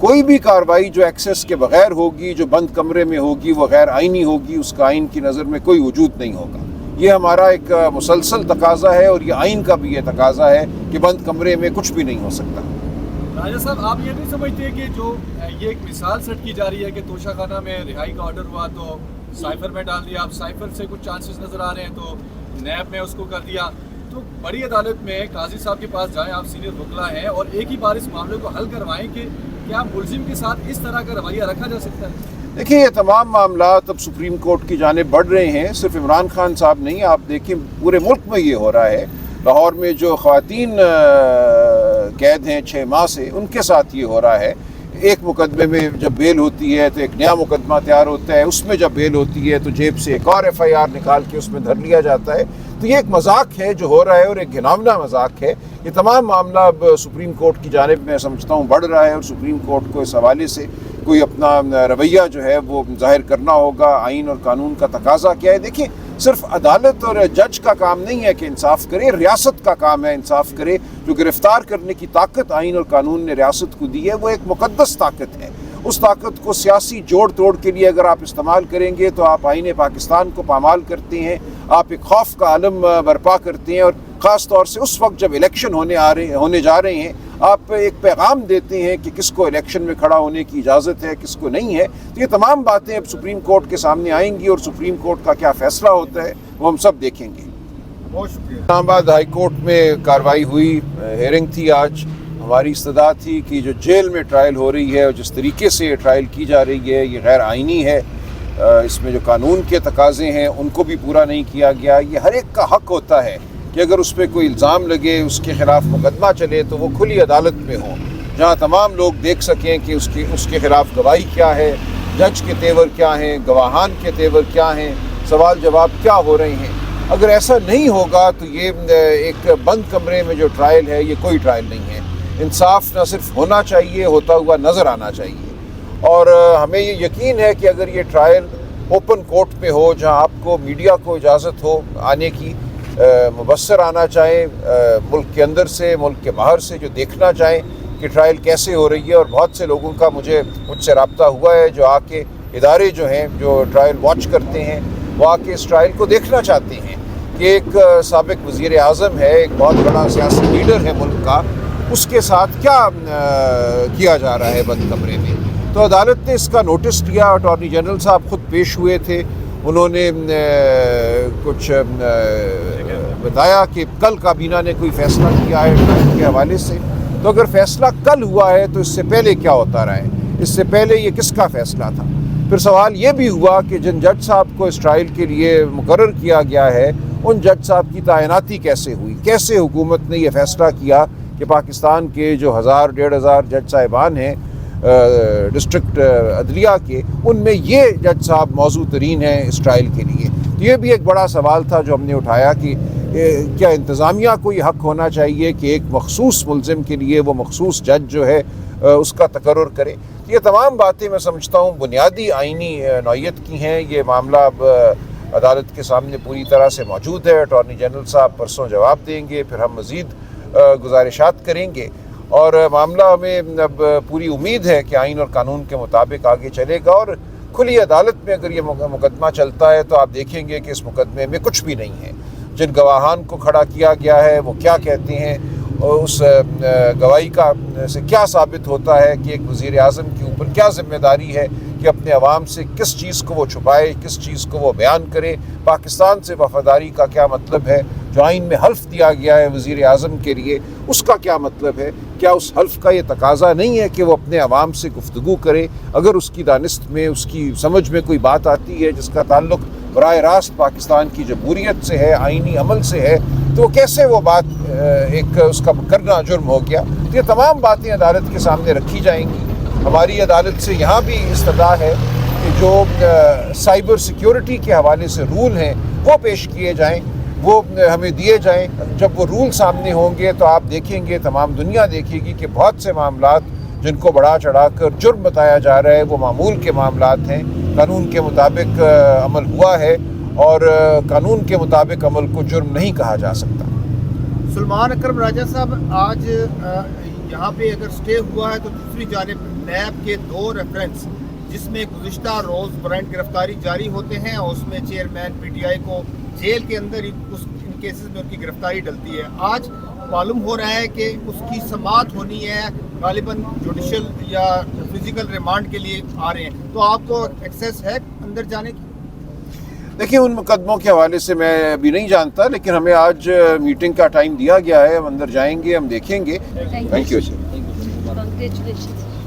کوئی بھی کارروائی جو ایکسیس کے بغیر ہوگی، جو بند کمرے میں ہوگی، وہ غیر آئینی ہوگی، اس کا آئین کی نظر میں کوئی وجود نہیں ہوگا۔ یہ ہمارا ایک مسلسل تقاضا ہے، اور یہ آئین کا بھی یہ تقاضا ہے کہ بند کمرے میں کچھ بھی نہیں ہو سکتا۔ راجہ صاحب، آپ یہ نہیں سمجھتے کہ جو یہ ایک مثال سیٹ کی جا رہی ہے کہ توشہ خانہ میں رہائی کا آرڈر ہوا تو سائفر میں ڈال دیا، اب سائفر سے کچھ چانسز نظر آ رہے ہیں تو نیب میں اس کو کر دیا، تو بڑی عدالت میں قاضی صاحب کے پاس جائیں، آپ سینئر وکلا ہیں، اور ایک ہی بار اس معاملے کو حل کروائیں کہ کیا ملزم کے ساتھ اس طرح کا رویہ رکھا جا سکتا ہے؟ دیکھیں، یہ تمام معاملات اب سپریم کورٹ کی جانب بڑھ رہے ہیں، صرف عمران خان صاحب نہیں، آپ دیکھیں پورے ملک میں یہ ہو رہا ہے۔ لاہور میں جو خواتین قید ہیں 6 ماہ سے، ان کے ساتھ یہ ہو رہا ہے۔ ایک مقدمے میں جب بیل ہوتی ہے تو ایک نیا مقدمہ تیار ہوتا ہے، اس میں جب بیل ہوتی ہے تو جیب سے ایک اور FIR نکال کے اس میں دھر لیا جاتا ہے۔ تو یہ ایک مذاق ہے جو ہو رہا ہے، اور ایک گھناؤنا مذاق ہے۔ یہ تمام معاملہ اب سپریم کورٹ کی جانب میں سمجھتا ہوں بڑھ رہا ہے، اور سپریم کورٹ کو اس حوالے سے کوئی اپنا رویہ جو ہے وہ ظاہر کرنا ہوگا۔ آئین اور قانون کا تقاضا کیا ہے؟ دیکھیں، صرف عدالت اور جج کا کام نہیں ہے کہ انصاف کرے، ریاست کا کام ہے انصاف کرے۔ جو گرفتار کرنے کی طاقت آئین اور قانون نے ریاست کو دی ہے، وہ ایک مقدس طاقت ہے۔ اس طاقت کو سیاسی جوڑ توڑ کے لیے اگر آپ استعمال کریں گے تو آپ آئین پاکستان کو پامال کرتے ہیں، آپ ایک خوف کا عالم برپا کرتے ہیں، اور خاص طور سے اس وقت جب الیکشن ہونے جا رہے ہیں، آپ ایک پیغام دیتے ہیں کہ کس کو الیکشن میں کھڑا ہونے کی اجازت ہے، کس کو نہیں ہے۔ تو یہ تمام باتیں اب سپریم کورٹ کے سامنے آئیں گی، اور سپریم کورٹ کا کیا فیصلہ ہوتا ہے وہ ہم سب دیکھیں گے۔ بہت شکریہ۔ اسلام آباد ہائی کورٹ میں کارروائی ہوئی، ہیئرنگ تھی آج۔ ہماری استدعا تھی کہ جو جیل میں ٹرائل ہو رہی ہے اور جس طریقے سے یہ ٹرائل کی جا رہی ہے، یہ غیر آئینی ہے۔ اس میں جو قانون کے تقاضے ہیں ان کو بھی پورا نہیں کیا گیا۔ یہ ہر ایک کا حق ہوتا ہے کہ اگر اس پہ کوئی الزام لگے، اس کے خلاف مقدمہ چلے، تو وہ کھلی عدالت میں ہو، جہاں تمام لوگ دیکھ سکیں کہ اس کے خلاف گواہی کیا ہے، جج کے تیور کیا ہیں، گواہان کے تیور کیا ہیں، سوال جواب کیا ہو رہے ہیں۔ اگر ایسا نہیں ہوگا تو یہ ایک بند کمرے میں جو ٹرائل ہے، یہ کوئی ٹرائل نہیں ہے۔ انصاف نہ صرف ہونا چاہیے، ہوتا ہوا نظر آنا چاہیے۔ اور ہمیں یہ یقین ہے کہ اگر یہ ٹرائل اوپن کورٹ پہ ہو، جہاں آپ کو میڈیا کو اجازت ہو آنے کی، مبصر آنا چاہیں ملک کے اندر سے، ملک کے باہر سے، جو دیکھنا چاہیں کہ ٹرائل کیسے ہو رہی ہے۔ اور بہت سے لوگوں کا مجھ سے رابطہ ہوا ہے جو آ کے ادارے جو ہیں جو ٹرائل واچ کرتے ہیں، وہ آ کے اس ٹرائل کو دیکھنا چاہتے ہیں کہ ایک سابق وزیر اعظم ہے، ایک بہت بڑا سیاسی لیڈر ہے ملک کا، اس کے ساتھ کیا کیا جا رہا ہے بند کمرے میں۔ تو عدالت نے اس کا نوٹس لیا، اٹارنی جنرل صاحب خود پیش ہوئے تھے، انہوں نے کچھ بتایا کہ کل کابینہ نے کوئی فیصلہ کیا ہے ٹرائل کے حوالے سے۔ تو اگر فیصلہ کل ہوا ہے تو اس سے پہلے کیا ہوتا رہا ہے، اس سے پہلے یہ کس کا فیصلہ تھا؟ پھر سوال یہ بھی ہوا کہ جن جج صاحب کو اس ٹرائل کے لیے مقرر کیا گیا ہے، ان جج صاحب کی تعیناتی کیسے ہوئی؟ کیسے حکومت نے یہ فیصلہ کیا کہ پاکستان کے جو 1000-1500 جج صاحبان ہیں ڈسٹرکٹ عدلیہ کے، ان میں یہ جج صاحب موزوں ترین ہیں اس ٹرائل کے لیے؟ تو یہ بھی ایک بڑا سوال تھا جو ہم نے اٹھایا کہ کیا انتظامیہ کو یہ حق ہونا چاہیے کہ ایک مخصوص ملزم کے لیے وہ مخصوص جج جو ہے اس کا تقرر کرے؟ یہ تمام باتیں میں سمجھتا ہوں بنیادی آئینی نوعیت کی ہیں۔ یہ معاملہ اب عدالت کے سامنے پوری طرح سے موجود ہے۔ اٹارنی جنرل صاحب پرسوں جواب دیں گے، پھر ہم مزید گزارشات کریں گے، اور معاملہ ہمیں اب پوری امید ہے کہ آئین اور قانون کے مطابق آگے چلے گا۔ اور کھلی عدالت میں اگر یہ مقدمہ چلتا ہے تو آپ دیکھیں گے کہ اس مقدمے میں کچھ بھی نہیں ہے۔ جن گواہان کو کھڑا کیا گیا ہے وہ کیا کہتے ہیں، اور اس گواہی کا سے کیا ثابت ہوتا ہے کہ ایک وزیر اعظم کے اوپر کیا ذمہ داری ہے کہ اپنے عوام سے کس چیز کو وہ چھپائے، کس چیز کو وہ بیان کرے۔ پاکستان سے وفاداری کا کیا مطلب ہے؟ جو آئین میں حلف دیا گیا ہے وزیر اعظم کے لیے، اس کا کیا مطلب ہے؟ کیا اس حلف کا یہ تقاضا نہیں ہے کہ وہ اپنے عوام سے گفتگو کرے؟ اگر اس کی دانست میں، اس کی سمجھ میں کوئی بات آتی ہے جس کا تعلق براہ راست پاکستان کی جمہوریت سے ہے، آئینی عمل سے ہے، تو کیسے وہ بات ایک اس کا کرنا جرم ہو گیا؟ تو یہ تمام باتیں عدالت کے سامنے رکھی جائیں گی۔ ہماری عدالت سے یہاں بھی استدعا ہے کہ جو سائبر سیکیورٹی کے حوالے سے رول ہیں وہ پیش کیے جائیں، وہ ہمیں دیے جائیں۔ جب وہ رول سامنے ہوں گے تو آپ دیکھیں گے، تمام دنیا دیکھے گی کہ بہت سے معاملات جن کو بڑھا چڑھا کر جرم بتایا جا رہا ہے وہ معمول کے معاملات ہیں۔ قانون کے مطابق عمل ہوا ہے، اور قانون کے مطابق عمل کو جرم نہیں کہا جا سکتا۔ سلمان اکرم راجہ صاحب، آج یہاں پہ اگر سٹے ہوا ہے تو دوسری جانب نیب کے 2 ریفرنس جس میں گزشتہ روز برانڈ گرفتاری جاری ہوتے ہیں اور اس میں چیئرمین پی ٹی آئی کو جیل کے اندر ان کیسز میں ان کی گرفتاری ڈلتی ہے. آج معلوم ہو رہا ہے کہ اس کی سماعت ہونی ہے, غالباً جوڈیشل یا فزیکل ریمانڈ کے لیے آ رہے ہیں, تو آپ کو ایکسیس ہے اندر جانے کی؟ دیکھیں ان مقدموں کے حوالے سے میں ابھی نہیں جانتا, لیکن ہمیں آج میٹنگ کا ٹائم دیا گیا ہے, ہم اندر جائیں گے, ہم دیکھیں گے. Thank you. Congratulations.